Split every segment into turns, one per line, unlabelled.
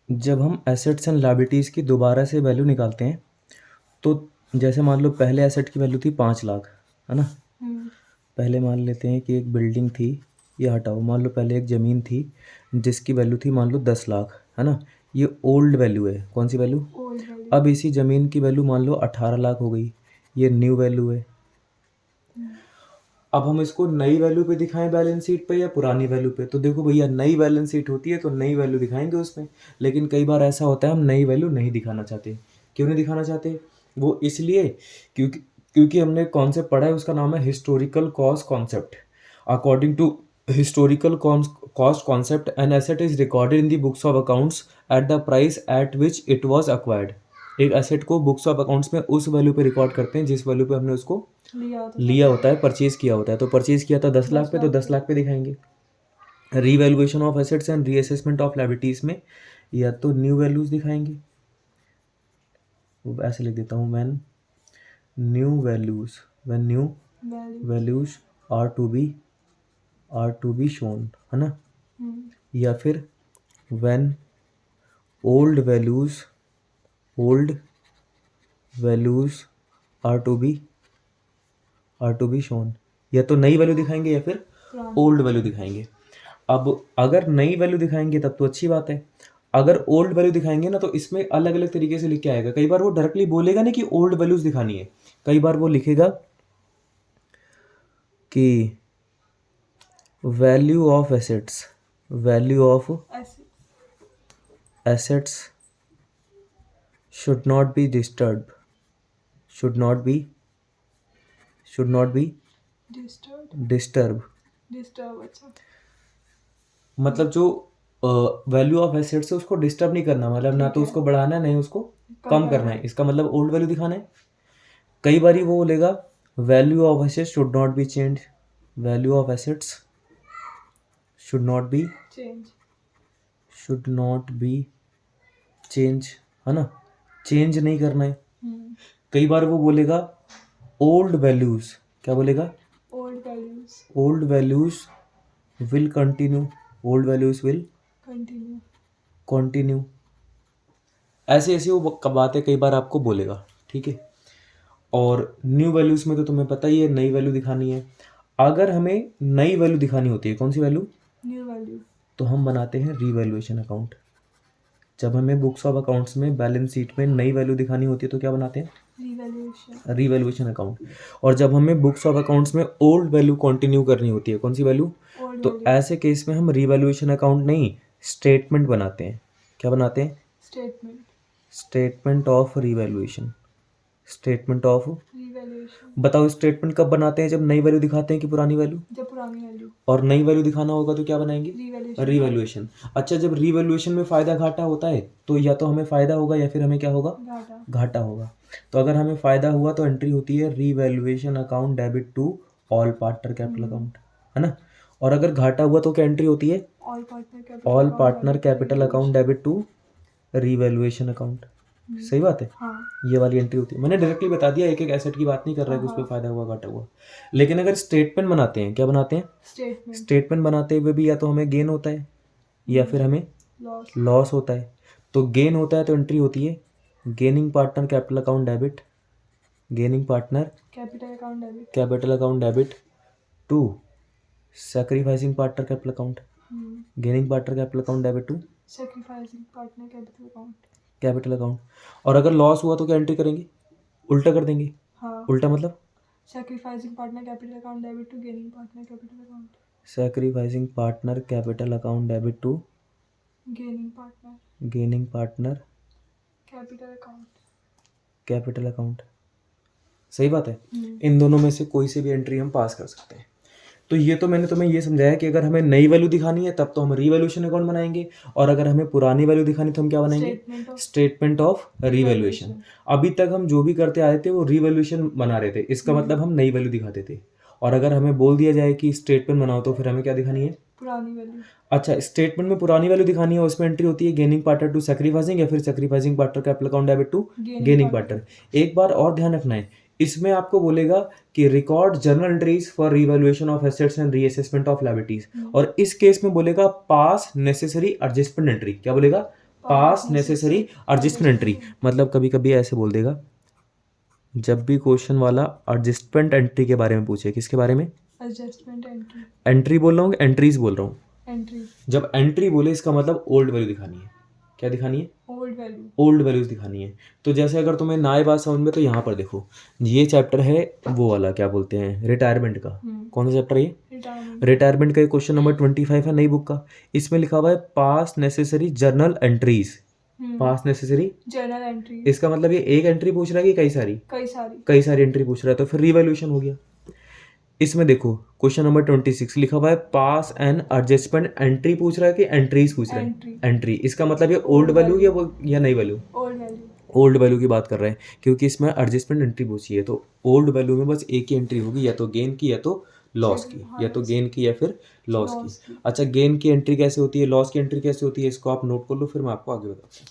जब हम assets and liabilities की दोबारा से वैल्यू निकालते हैं, तो जैसे मान लो पहले एसेट की वैल्यू थी 5 लाख, है ना। पहले मान लेते हैं कि एक बिल्डिंग थी, ये हटाओ, मान लो पहले एक ज़मीन थी जिसकी वैल्यू थी मान लो 10 लाख, है ना। ये ओल्ड वैल्यू है, कौन सी वैल्यू।
Old value.
अब इसी ज़मीन की वैल्यू मान लो 18 लाख हो गई, ये न्यू वैल्यू है। अब हम इसको नई वैल्यू पे दिखाएं बैलेंस शीट पे या पुरानी वैल्यू पे, तो देखो भैया नई बैलेंस शीट होती है तो नई वैल्यू दिखाएंगे उसमें, लेकिन कई बार ऐसा होता है हम नई वैल्यू नहीं दिखाना चाहते। क्यों नहीं दिखाना चाहते, वो इसलिए क्योंकि क्योंकि हमने कॉन्सेप्ट पढ़ा है, उसका नाम है historical cost concept. According to historical cost concept an asset is recorded in the books of accounts at the price at which it was acquired. एक एसेट को बुक्स ऑफ अकाउंट्स में उस वैल्यू पे रिकॉर्ड करते हैं जिस value पे हमने उसको लिया होता है, परचेज किया होता है। तो परचेज किया था 10 लाख पे, तो 10 लाख पे दिखाएंगे। Revaluation of assets and reassessment of liabilities में या तो न्यू वैल्यूज दिखाएंगे, वो ऐसे लिख देता हूँ, when new values are to be shown, है ना। या फिर when old values are to be shown. या तो नई वैल्यू दिखाएंगे या फिर ओल्ड वैल्यू दिखाएंगे। अब अगर नई वैल्यू दिखाएंगे तब तो अच्छी बात है, अगर ओल्ड वैल्यू दिखाएंगे ना तो इसमें अलग अलग तरीके से लिख के आएगा। कई बार वो डायरेक्टली बोलेगा नहीं कि ओल्ड वैल्यूज दिखानी है, कई बार वो लिखेगा कि value of assets should not be disturb.
अच्छा।
मतलब जो वैल्यू ऑफ एसेट्स है उसको डिस्टर्ब नहीं करना, मतलब ना तो उसको बढ़ाना है नहीं उसको कम करना है, इसका मतलब ओल्ड वैल्यू दिखाना है। कई बार वो बोलेगा value of assets should not be change, value of assets should not be change, है ना, चेंज नहीं करना है। कई बार वो बोलेगा ओल्ड वैल्यूज, क्या बोलेगा, old values will continue, continue. ऐसे ऐसे वो बातें कई बार आपको बोलेगा, ठीक है। और न्यू वैल्यूज में तो तुम्हें पता ही है नई वैल्यू दिखानी है। अगर हमें नई वैल्यू दिखानी होती है, कौन सी वैल्यू,
न्यू वैल्यू,
तो हम बनाते हैं रीवैल्यूएशन अकाउंट। जब हमें बुक्स ऑफ अकाउंट्स में बैलेंस शीट में नई वैल्यू दिखानी होती है तो क्या बनाते हैं, रीवैल्यूएशन अकाउंट। और जब हमें बुक्स ऑफ अकाउंट्स में ओल्ड वैल्यू कंटिन्यू करनी होती है, कौन सी वैल्यू, तो ऐसे केस में हम रीवैल्यूएशन अकाउंट नहीं स्टेटमेंट बनाते हैं। क्या बनाते हैं, स्टेटमेंट ऑफ रीवैल्यूएशन। बताओ स्टेटमेंट कब बनाते हैं, जब नई वैल्यू दिखाते हैं कि पुरानी वैल्यू,
जब पुरानी वैल्यू।
और नई वैल्यू दिखाना होगा तो क्या बनाएंगे, रीवैल्यूएशन। अच्छा, जब रीवैल्यूएशन में फायदा घाटा होता है तो या तो हमें फायदा होगा या फिर हमें क्या होगा, घाटा होगा। तो अगर हमें फायदा हुआ तो एंट्री होती है revaluation account debit to all partner capital account, है ना। और अगर घाटा हुआ तो क्या एंट्री होती है, all partner capital account debit to revaluation account. सही बात है, ये वाली एंट्री होती है। मैंने डायरेक्टली बता दिया, एक एक एसेट की बात नहीं कर रहा है कि उस पर फायदा हुआ घाटा हुआ। लेकिन अगर स्टेटमेंट बनाते हैं, क्या बनाते हैं, स्टेटमेंट बनाते हुए भी या तो हमें गेन होता है या फिर हमें लॉस होता है। तो गेन होता है तो एंट्री होती है gaining partner capital account debit, capital account debit to sacrificing partner capital account, gaining partner capital account debit to capital account. और अगर लॉस हुआ तो क्या एंट्री करेंगे, उल्टा कर देंगे। उल्टा मतलब
sacrificing partner capital account debit to gaining partner capital account,
sacrificing partner capital account debit to
gaining partner
capital account. सही बात है, इन दोनों में से कोई से भी एंट्री हम पास कर सकते हैं। तो ये तो मैंने तुम्हें ये समझाया कि अगर हमें नई वैल्यू दिखानी है तब तो हम रीवैल्यूएशन अकाउंट बनाएंगे, और अगर हमें पुरानी वैल्यू दिखानी तो हम क्या बनाएंगे, स्टेटमेंट ऑफ रीवैल्यूएशन। अभी तक हम जो भी करते आए थे वो रीवैल्यूएशन बना रहे थे, इसका मतलब हम नई वैल्यू दिखाते थे। और अगर हमें बोल दिया जाए कि स्टेटमेंट बनाओ तो फिर हमें क्या दिखानी है,
पुरानी वैल्यू।
अच्छा, स्टेटमेंट में पुरानी वैल्यू दिखानी है, उसमें एंट्री होती है गेनिंग पार्टनर टू सैक्रिफाइसिंग या फिर sacrificing partner capital account debit to gaining partner. एक बार और ध्यान रखना है, इसमें आपको बोलेगा कि record journal entries for revaluation of assets and reassessment of liabilities, और इस केस में बोलेगा पास नेसेसरी एडजस्टमेंट एंट्री। क्या बोलेगा, पास नेसेसरी एडजस्टमेंट एंट्री, मतलब कभी कभी ऐसे बोल देगा, जब भी क्वेश्चन वाला एडजस्टमेंट एंट्री के बारे में पूछे, किसके बारे में,
एडजस्टमेंट एंट्री,
एंट्री बोल रहा हूँ एंट्रीज बोल रहा हूँ,
एंट्री,
जब एंट्री बोले इसका मतलब ओल्ड वैल्यू दिखानी है, क्या दिखानी है,
ओल्ड वैल्यू,
ओल्ड वैल्यूज दिखानी है। तो जैसे अगर तुम्हें ना ये बात समझ में, तो यहाँ पर देखो, ये चैप्टर है वो वाला क्या बोलते हैं, रिटायरमेंट का। कौन सा चैप्टर है ये,
रिटायरमेंट,
रिटायरमेंट का क्वेश्चन नंबर 25 है नई बुक का। इसमें लिखा हुआ है पास नेसेसरी जर्नल एंट्रीज, पास नेसेसरी,
जर्नल एंट्री,
इसका मतलब ये एक एंट्री पूछ रहा है कि कई सारी,
कई सारी,
कई सारी एंट्री पूछ रहा है, तो फिर रिवैल्यूएशन हो गया। इसमें देखो क्वेश्चन नंबर 26 लिखा हुआ है पास एंड एडजस्टमेंट एंट्री पूछ रहा है कि एंट्रीज पूछ रहा है,
एंट्री,
एंट्री, इसका मतलब ये ओल्ड वैल्यू या वो या नई value,
old value,
old value की बात कर रहे हैं, क्योंकि इसमें एडजस्टमेंट एंट्री पूछी है, तो ओल्ड वैल्यू में बस एक ही एंट्री होगी, या तो गेन की या तो लॉस की, या तो गेन की या फिर लॉस की। अच्छा, गेन की एंट्री कैसे होती है, लॉस की एंट्री कैसे होती है, इसको आप नोट कर लो, फिर मैं आपको आगे बताता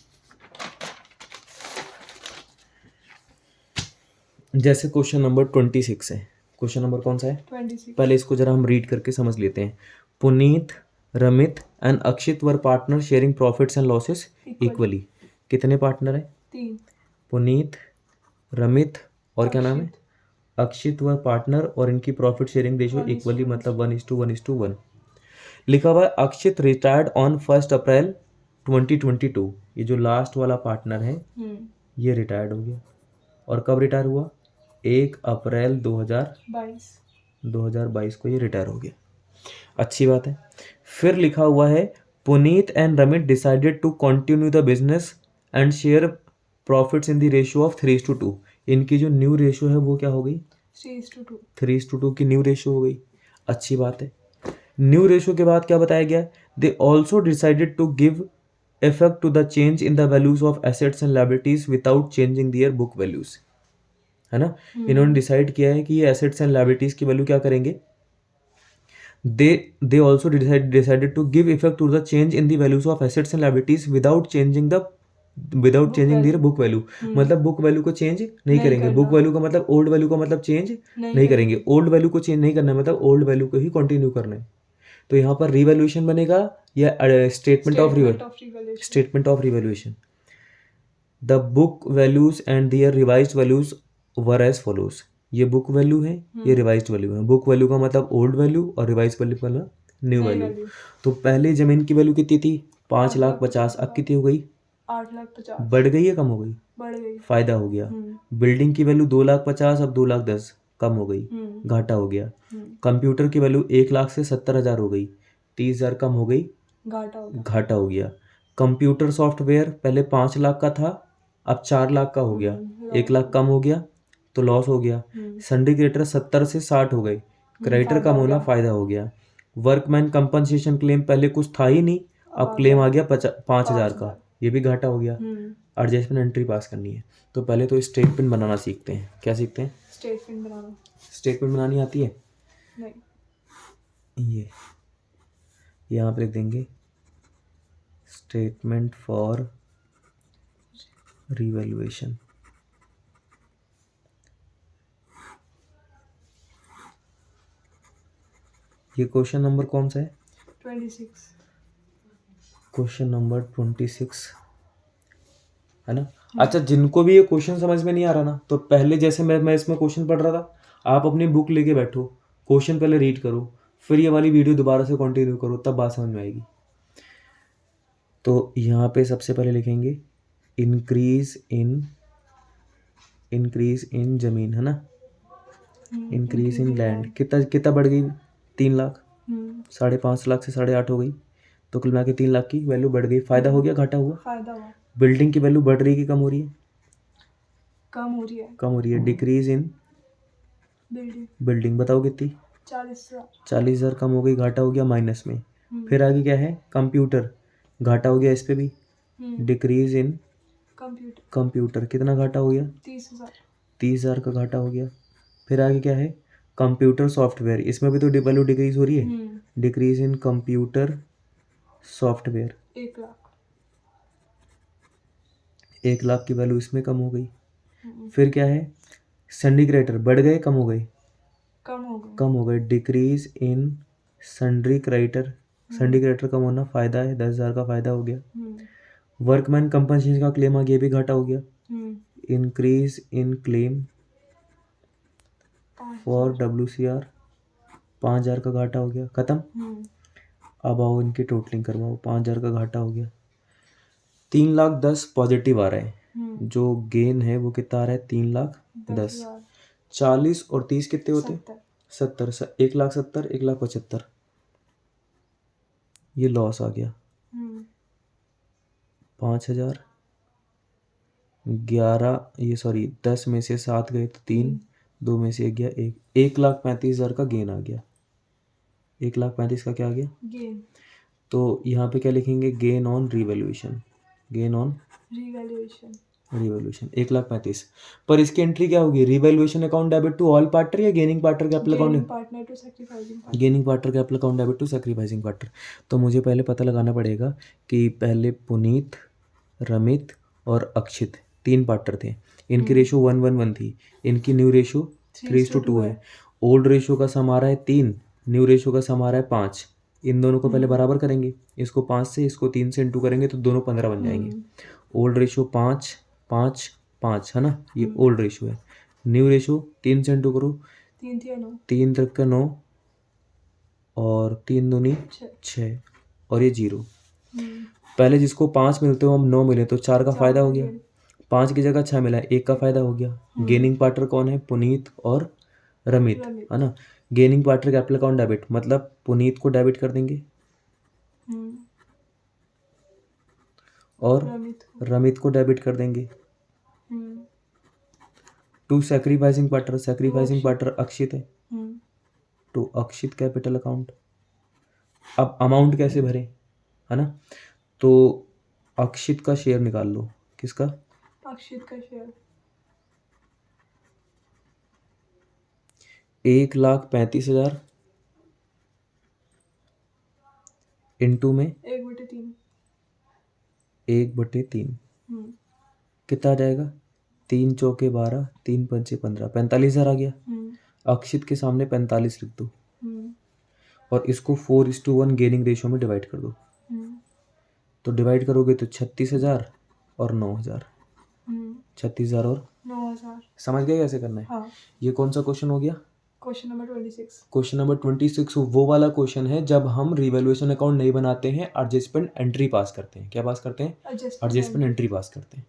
हूँ। जैसे क्वेश्चन नंबर 26 है, क्वेश्चन नंबर कौन सा है,
26,
पहले इसको जरा हम रीड करके समझ लेते हैं। Puneet, Ramit and Akshit were partner sharing profits and losses equally. कितने पार्टनर है,
3,
पुनीत, रमित और क्या नाम है, अक्षित वर पार्टनर, और इनकी प्रॉफिट शेयरिंग रेशियो इक्वली, मतलब 1:1:1। लिखा हुआ है अक्षित रिटायर्ड ऑन 1 अप्रैल 2022। ये जो लास्ट वाला पार्टनर है ये रिटायर्ड हो गया, और कब रिटायर हुआ, 1 अप्रैल 2022 को ये रिटायर हो गया। अच्छी बात है। फिर लिखा हुआ है Puneet and Ramit decided to continue the business and share profits in the ratio of 3:2। इनकी जो न्यू रेशियो है वो क्या हो गई, 3:2 की न्यू रेशियो हो गई। अच्छी बात है। न्यू रेशियो के बाद क्या बताया गया, they also decided to give effect to the change in the values of assets and liabilities without changing their book values, है ना। इन्होंने डिसाइड किया है कि ये एसेट्स एंड लायबिलिटीज की वैल्यू क्या करेंगे, they also decided to give effect to the change in the values of assets and liabilities without changing their book value। मतलब बुक वैल्यू को चेंज नहीं करेंगे, बुक वैल्यू का मतलब ओल्ड वैल्यू का मतलब चेंज नहीं करेंगे, ओल्ड वैल्यू को चेंज नहीं करना है, मतलब ओल्ड वैल्यू को ही कंटिन्यू करना है। तो यहाँ पर रिवैल्यूएशन बनेगा या statement of revaluation. The book values and their revised values were as follows. ये बुक वैल्यू है, ये रिवाइज्ड वैल्यू है। बुक वैल्यू का मतलब ओल्ड वैल्यू और रिवाइज्ड वैल्यू का मतलब न्यू वैल्यू। तो पहले जमीन की वैल्यू कितनी थी, 5,50,000, अब कितनी हो गई,
8,50,000,
बढ़ गई है कम हो गई,
बढ़ गई,
फायदा हो गया। बिल्डिंग की वैल्यू 2,50,000, अब 2,10,000, कम हो गई, घाटा हो गया। कंप्यूटर की वैल्यू 1,00,000 से 70,000 हो गई, 30,000 कम हो गई, घाटा हो गया। कंप्यूटर सॉफ्टवेयर पहले 5,00,000 का था, अब 4,00,000 का हो गया, 1,00,000 कम हो गया तो लॉस हो गया। सिंडिकेटर 70 से 60 हो गए, क्रेडिटर कम होना फायदा हो गया। वर्कमैन कंपनसेशन क्लेम पहले कुछ था ही नहीं, अब क्लेम आ गया 5,000 का, ये भी घाटा हो गया। एडजस्टमेंट एंट्री पास करनी है, तो पहले तो स्टेटमेंट बनाना सीखते हैं। क्या सीखते हैं, स्टेटमेंट बनानी आती है नहीं। ये यहाँ पे लिख देंगे स्टेटमेंट फॉर रिवैल्यूएशन। ये क्वेश्चन नंबर कौन सा है,
26,
क्वेश्चन नंबर 26 है ना। अच्छा, जिनको भी ये क्वेश्चन समझ में नहीं आ रहा ना, तो पहले जैसे मैं इसमें क्वेश्चन पढ़ रहा था, आप अपनी बुक लेके बैठो, क्वेश्चन पहले रीड करो, फिर ये वाली वीडियो दोबारा से कंटिन्यू करो, तब बात समझ में आएगी। तो यहाँ पे सबसे पहले लिखेंगे इंक्रीज इन जमीन, है ना, इंक्रीज इन लैंड। कितना बढ़ गई, 3,00,000, 5.5 लाख से 8.5 हो गई, तो कुल मिला के 3,00,000 की वैल्यू बढ़ गई। फायदा हो गया, घाटा हुआ। बिल्डिंग की वैल्यू बढ़ रही है कि कम हो रही है, कम हो रही है। डिक्रीज इन बिल्डिंग बताओ कितनी, 40,000 कम हो गई, घाटा हो गया माइनस में। फिर आगे क्या है, कंप्यूटर, घाटा हो गया इस पे भी। डिक्रीज इन कंप्यूटर, कितना घाटा हो गया, 30,000 का घाटा हो गया। फिर आगे क्या है, कंप्यूटर सॉफ्टवेयर, इसमें भी तो वैल्यू डिक्रीज हो रही है। डिक्रीज इन कंप्यूटर सॉफ्टवेयर, 1,00,000 की वैल्यू इसमें कम हो गई। फिर क्या है, सिंडिकेटर, बढ़ गए कम हो गए, कम हो गए। Decrease in sundry creditor, syndicator कम होना फायदा है, 10,000 का फायदा हो गया। वर्कमैन कंपनसेशन का क्लेम आ गया, ये भी घाटा हो गया। Increase in claim for WCR 5,000 का घाटा हो गया, खत्म। अब आओ इनकी टोटलिंग करवाओ, 5,000 का घाटा हो गया। 3,10,000 पॉजिटिव आ रहा है, जो गेन है वो कितना आ रहा है, 3,10,000। 40 और 30 कितने होते हैं, 70। 1,70,000, 1,75,000 ये लॉस आ गया। 5,000, 11 ये सॉरी 10 में से 7 गए तो 3, 2 में से 1 गया 1, 1,35,000 का गेन आ गया। 1,35,000 का क्या आ गया,
गेन।
तो यहाँ पे क्या लिखेंगे, gain on revaluation, gain on
revaluation,
revaluation 1,35,000। पर इसकी एंट्री क्या होगी, revaluation account debit to all partner या gaining partner capital
gaining
account,
partner to sacrificing partner.
Gaining partner capital account debit to sacrificing partner. तो मुझे पहले पता लगाना पड़ेगा कि पहले पुनीत, रमित और अक्षित 3 पार्टनर थे, इनकी रेशो 1:1 थी, इनकी न्यू रेशो 3:2 है। ओल्ड रेशो का सम आ रहा है 3, न्यू रेशो का सम आ रहा है 5। इन दोनों को पहले बराबर करेंगे, इसको 5 से इसको 3 से इंटू करेंगे तो दोनों 15 बन जाएंगे। ओल्ड रेशो 5 5 5 है ना, ये ओल्ड रेशो है। न्यू रेशो 3 से इंटू करो, 3 तक का 9 और 3 दूनी 6 और ये 0। पहले जिसको 5 मिलते हो हम 9 मिले तो 4 का फायदा हो गया, 5 की जगह 6 मिला, 1 का फायदा हो गया। गेनिंग पार्टनर कौन है, पुनीत और रमित है ना। Gaining partner capital account debit मतलब पुनीत को डेबिट कर देंगे और रमित को डेबिट कर देंगे। To sacrificing partner, sacrificing partner Akshit है, टू अक्षित कैपिटल अकाउंट। अब अमाउंट कैसे भरे, है ना, तो अक्षित का शेयर निकाल लो, किसका,
अक्षित का शेयर
1,35,000 इंटू में 1/3 कितना आ जाएगा, 3 चौके 12, 3 पंचे 15, 45,000 आ गया। अक्षित के सामने 45 लिख दो और इसको 4:1 गेनिंग रेशो में डिवाइड कर दो, तो डिवाइड करोगे तो 36,000 और 9,000, 36,000 और
9,000।
समझ गए कैसे करना है।
हाँ।
ये कौन सा क्वेश्चन हो गया,
क्वेश्चन नंबर 26।
क्वेश्चन नंबर 26 वो वाला क्वेश्चन है जब हम रिवैल्यूएशन अकाउंट नहीं बनाते हैं, एडजस्टमेंट एंट्री पास करते हैं। क्या पास करते हैं, एडजस्टमेंट एंट्री पास करते हैं।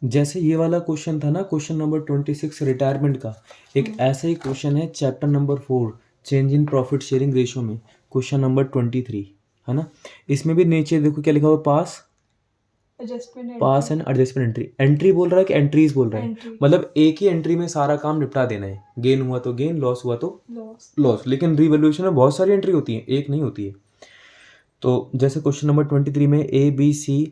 जैसे ये वाला क्वेश्चन था ना, क्वेश्चन नंबर 26 रिटायरमेंट का, एक ऐसा ही क्वेश्चन है chapter number 4 change in profit sharing ratio में, क्वेश्चन नंबर 23 है ना। इसमें भी नीचे देखो क्या लिखा हुआ, पास पास एंड एडजस्टमेंट एंट्री। एंट्री बोल रहा है कि एंट्रीज बोल रहा है, मतलब एक ही एंट्री में सारा काम निपटा देना है, गेन हुआ तो गेन, लॉस हुआ तो लॉस। लेकिन रिवैल्यूएशन में बहुत सारी एंट्री होती है, एक नहीं होती है। तो जैसे क्वेश्चन नंबर 23 में ABC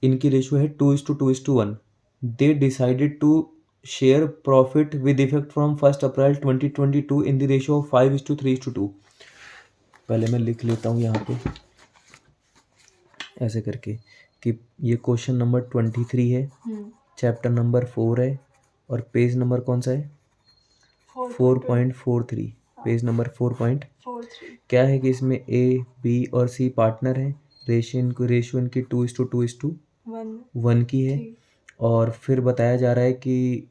इनकी रेशियो है 2:2:1। They decided to share profit with effect from 1 April 2022 in the ratio of 5:3:2। पहले मैं लिख लेता हूँ यहाँ पे ऐसे करके कि ये क्वेश्चन नंबर 23 है, चैप्टर नंबर 4 है और पेज नंबर कौन सा है, 4.43, पेज नंबर 4.43। क्या है कि इसमें A, B और C पार्टनर हैं, रेशियो इनकी 2:1 की है। और फिर बताया जा रहा है कि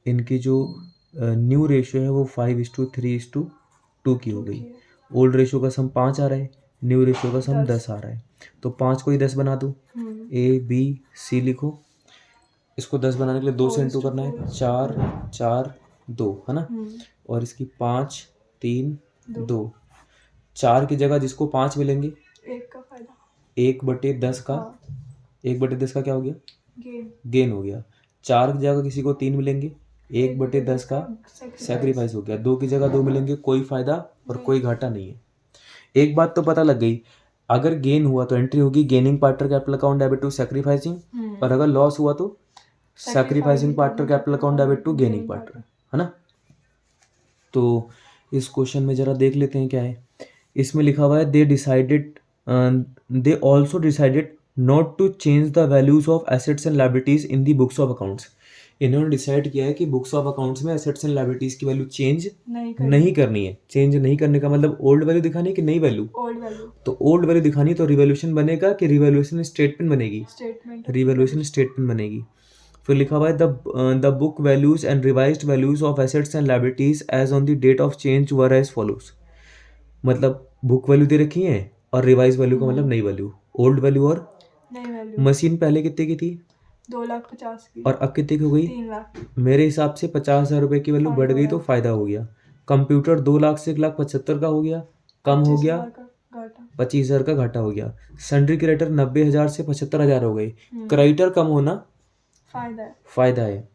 इनकी जो न्यू रेशियो है वो 5:3:2 की हो गई। ओल्ड रेशियो का सम 5 आ रहा है, न्यू रेशियो का सम 10 आ रहा है, तो 5 को ही 10 बना दो। ABC लिखो, इसको 10 बनाने के लिए 2 से इंटू करना है, 4 4 2 है ना, और इसकी 5 3 2। 4 की जगह जिसको 5 मिलेंगे
1 का फायदा,
1/10 का 1/10 का क्या हो गया, गेन हो गया। 4 की जगह किसी को 3 मिलेंगे, 1/10 का सैक्रिफाइस हो गया। 2 की जगह 2 मिलेंगे, कोई फायदा और कोई घाटा नहीं है। एक बात तो पता लग गई, अगर गेन हुआ तो एंट्री होगी gaining partner capital account debit to sacrificing, और अगर लॉस हुआ तो sacrificing partner capital account debit to gaining partner, है ना। तो इस क्वेश्चन में जरा देख लेते हैं क्या है। इसमें लिखा हुआ है they also decided not to change the values of assets and liabilities in the books of accounts. इन्होंने डिसाइड किया है कि बुक्स ऑफ अकाउंट्स में एसेट्स एंड लायबिलिटीज की वैल्यू चेंज
नहीं
नहीं करनी है। चेंज नहीं करने का मतलब ओल्ड वैल्यू दिखानी है कि नई वैल्यू?
ओल्ड वैल्यू
तो ओल्ड वैल्यू दिखानी है तो रिवैल्यूएशन बनेगा कि रिवैल्यूएशन स्टेटमेंट बनेगी?
स्टेटमेंट
रिवैल्यूएशन स्टेटमेंट बनेगी। फिर लिखा हुआ है the book values and revised values of assets and liabilities as on the date of change were as follows. मतलब बुक वैल्यू दे रखी है और रिवाइज वैल्यू का मतलब नई वैल्यू, ओल्ड वैल्यू और
नई वैल्यू।
मशीन पहले कितने की थी
2,50,000 की
और अब कितने की हो गई?
3 लाख।
मेरे हिसाब से 50,000 रुपए की वैल्यू बढ़ गई तो फायदा हो गया। कंप्यूटर 2 लाख से 1,75,000 का हो गया, कम हो गया
25,000 का घाटा।
25,000 का घाटा हो गया। सन्ड्री क्रेडिटर 90,000 से 75,000 हो गए। क्रेडिटर कम होना
फायदा है।
फायदा है।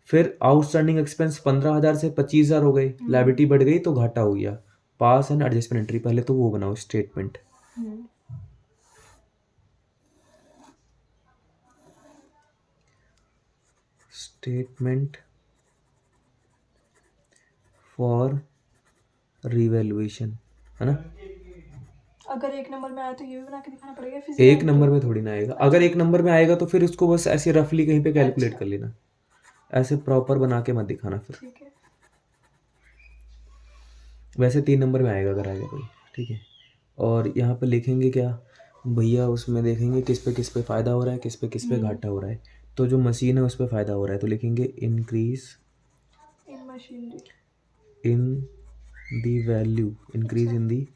फिर आउटस्टैंडिंग एक्सपेंस 15,000 से 25,000 हो गए, लायबिलिटी बढ़ गई तो घाटा हो गया। पास एंड एडजस्टमेंट एंट्री, पहले तो वो बनाओ स्टेटमेंट। स्टेटमेंट फॉर रिवैल्यूएशन, है ना?
अगर एक नंबर में आया तो ये भी बना के दिखाना पड़ेगा फिर?
एक नंबर में थोड़ी ना आएगा। अगर एक नंबर में आएगा तो फिर उसको बस ऐसे रफली कहीं पे कैलकुलेट कर लेना, ऐसे प्रॉपर बना के मत दिखाना फिर।
ठीक है।
वैसे 3 नंबर में आएगा अगर आएगा कोई, ठीक है। और यहाँ पे लिखेंगे क्या भैया, उसमें देखेंगे किस पे फ़ायदा हो रहा है, किस पे घाटा हो रहा है। तो जो मशीन है उस पर फ़ायदा हो रहा है तो लिखेंगे increase
in machinery
in the value, increase in the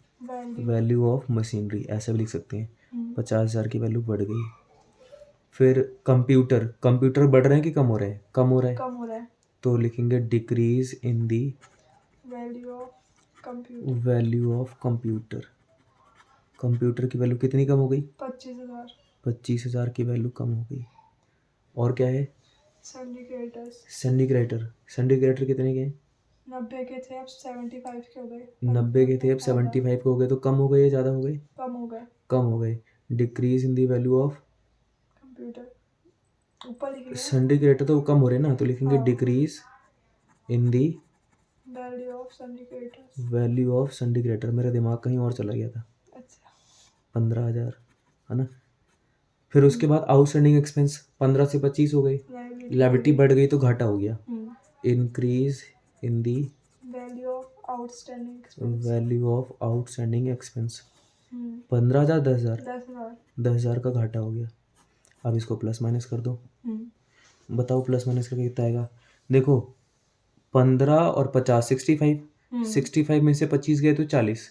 value of machinery, ऐसा भी लिख सकते हैं। 50,000 की वैल्यू बढ़ गई। फिर कंप्यूटर बढ़ रहे हैं कि कम हो रहे हैं? कम हो रहा है।
कम हो रहा है
तो लिखेंगे decrease in the
value of computer.
Value of computer. Computer की वैल्यू कितनी कम हो गई?
25,000।
25,000 की वैल्यू कम हो गई। और क्या है?
सिंडिकेटर्स।
सिंडिकेटर कितने के हैं?
90 के थे अब 75 के हो गए।
90 के थे अब 75 के हो गए। तो कम हो गए या ज़्यादा हो गए?
कम हो गए।
कम हो गए। Decrease in the value of
computer ऊपर लिखेंगे।
सिंडिकेटर तो कम हो रहे ना, तो लिखेंगे decrease in the
value of syndicators.
Value of syndicator. मेरा दिमाग कहीं और चला गया था।
अच्छा
15,000, है ना? फिर उसके बाद आउटस्टैंडिंग एक्सपेंस 15 से 25 हो गए, लायबिलिटी बढ़ गई तो घाटा हो गया। Increase in the
value of outstanding expense.
Value of outstanding expense. 15,000 10,000
10,000।
10,000 का घाटा हो गया। अब इसको प्लस माइनस कर दो, बताओ प्लस माइनस करके कितना आएगा? देखो 15 और 50 65 में से 25 गए तो 40,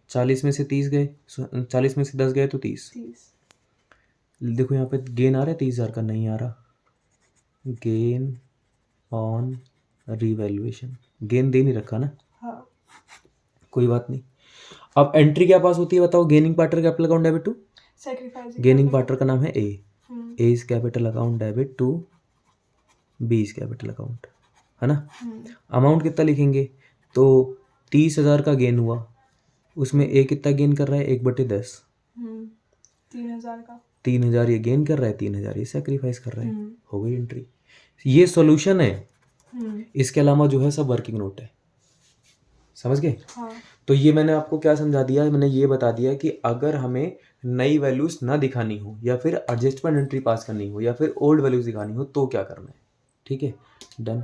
40 में से 30 गए, 40 में से 10 गए तो 30। देखो यहाँ पे गेन आ रहा है 30,000 का, नहीं आ रहा। गेन ऑन रिवैल्यूएशन, गेन दे नहीं रखा ना।
हाँ।
कोई बात नहीं। अब एंट्री क्या पास होती है बताओ? Gaining partner capital account debit to
sacrifice.
Gaining partner का नाम है A is capital account debit to B is capital account, है ना? अमाउंट कितना लिखेंगे? तो 30,000 का गेन हुआ, उसमें ए कितना गेन कर रहा है? 1/10।
3,000 का
3,000 ये गेन कर रहा है, 3,000 ये सेक्रीफाइस कर रहा है। हो गई एंट्री। ये सॉल्यूशन है। इसके अलावा जो है सब वर्किंग नोट है। समझ गए?
हाँ।
तो ये मैंने आपको क्या समझा दिया? मैंने ये बता दिया कि अगर हमें नई वैल्यूज ना दिखानी हो या फिर एडजस्टमेंट एंट्री पास करनी हो या फिर ओल्ड वैल्यूज दिखानी हो तो क्या करना है। ठीक है, डन।